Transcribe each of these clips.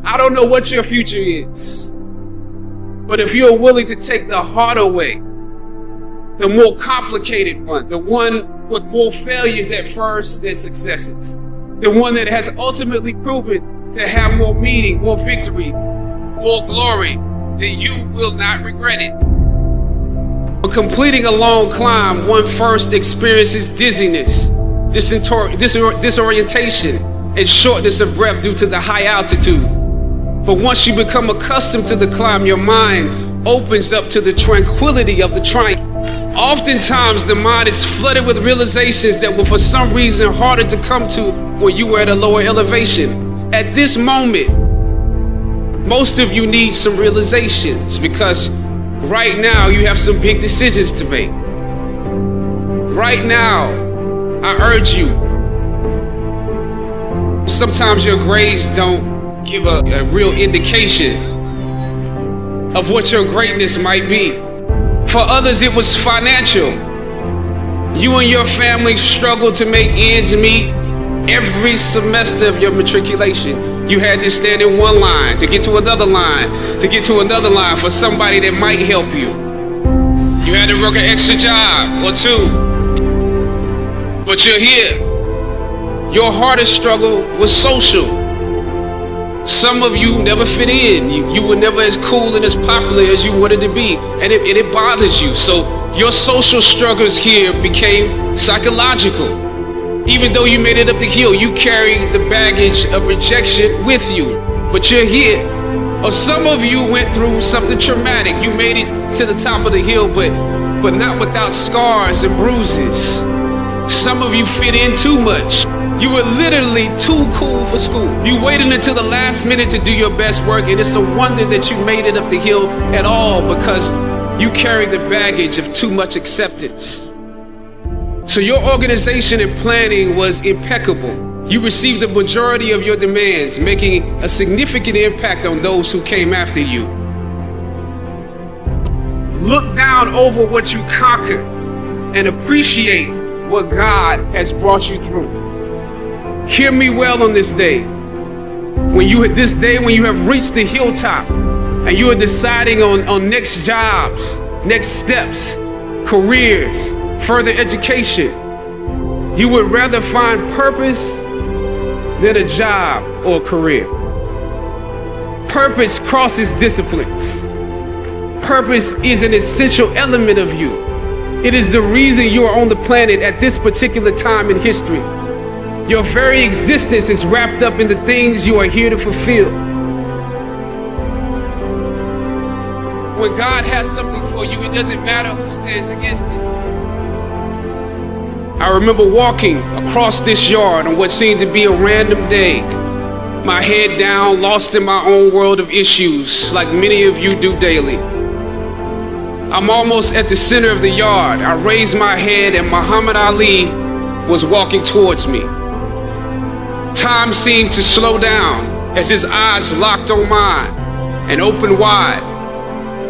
I don't know what your future is, but if you're willing to take the harder way, the more complicated one, the one with more failures at first than successes, the one that has ultimately proven to have more meaning, more victory, more glory, then you will not regret it. When completing a long climb, one first experiences dizziness, disorientation, and shortness of breath due to the high altitude. But once you become accustomed to the climb, your mind opens up to the tranquility of the triumph. Oftentimes, the mind is flooded with realizations that were for some reason harder to come to when you were at a lower elevation. At this moment, most of you need some realizations because right now you have some big decisions to make. Right now, I urge you, sometimes your grades don't give a real indication of what your greatness might be. For others, it was financial. You and your family struggled to make ends meet every semester of your matriculation. You had to stand in one line to get to another line, to get to another line for somebody that might help you. You had to work an extra job or two, but you're here. Your hardest struggle was social. Some of you never fit in. You were never as cool and as popular as you wanted to be, and it bothers you. So your social struggles here became psychological. Even though you made it up the hill, you carried the baggage of rejection with you, but you're here. Or some of you went through something traumatic. You made it to the top of the hill, but not without scars and bruises. Some of you fit in too much. You were literally too cool for school. You waited until the last minute to do your best work, and it's a wonder that you made it up the hill at all because you carried the baggage of too much acceptance. So your organization and planning was impeccable. You received the majority of your demands, making a significant impact on those who came after you. Look down over what you conquered and appreciate what God has brought you through. Hear me well on this day. When you have reached the hilltop and you are deciding on next jobs, next steps, careers, further education, you would rather find purpose than a job or a career. Purpose crosses disciplines. Purpose is an essential element of you. It is the reason you are on the planet at this particular time in history. Your very existence is wrapped up in the things you are here to fulfill. When God has something for you, it doesn't matter who stands against it. I remember walking across this yard on what seemed to be a random day, my head down, lost in my own world of issues, like many of you do daily. I'm almost at the center of the yard. I raised my head and Muhammad Ali was walking towards me. Time seemed to slow down as his eyes locked on mine and opened wide.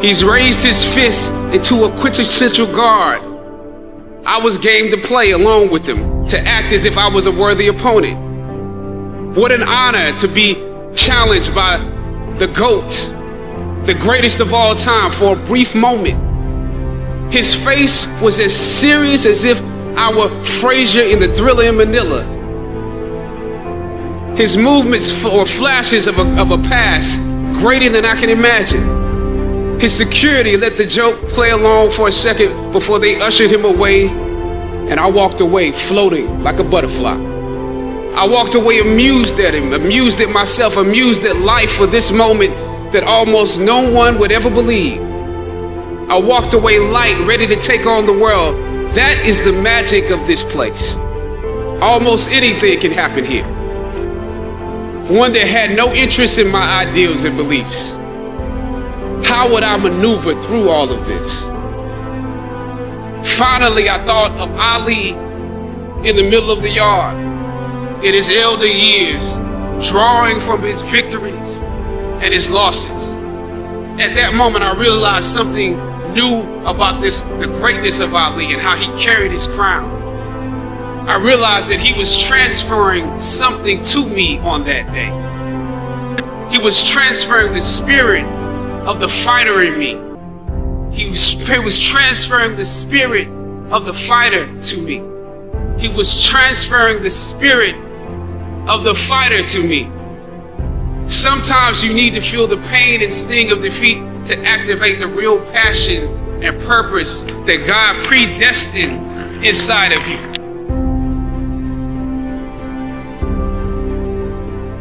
He's raised his fist into a quintessential guard. I was game to play along with him, to act as if I was a worthy opponent. What an honor to be challenged by the GOAT, the greatest of all time, for a brief moment. His face was as serious as if I were Frazier in The Thriller in Manila. His movements were flashes of a past greater than I can imagine. His security let the joke play along for a second before they ushered him away, and I walked away floating like a butterfly. I walked away amused at him, amused at myself, amused at life for this moment that almost no one would ever believe. I walked away light, ready to take on the world. That is the magic of this place. Almost anything can happen here. One that had no interest in my ideals and beliefs. How would I maneuver through all of this? Finally, I thought of Ali in the middle of the yard, in his elder years, drawing from his victories and his losses. At that moment, I realized something new about the greatness of Ali and how he carried his crown. I realized that he was transferring something to me on that day. He was transferring the spirit of the fighter in me. He was transferring the spirit of the fighter to me. He was transferring the spirit of the fighter to me. Sometimes you need to feel the pain and sting of defeat to activate the real passion and purpose that God predestined inside of you.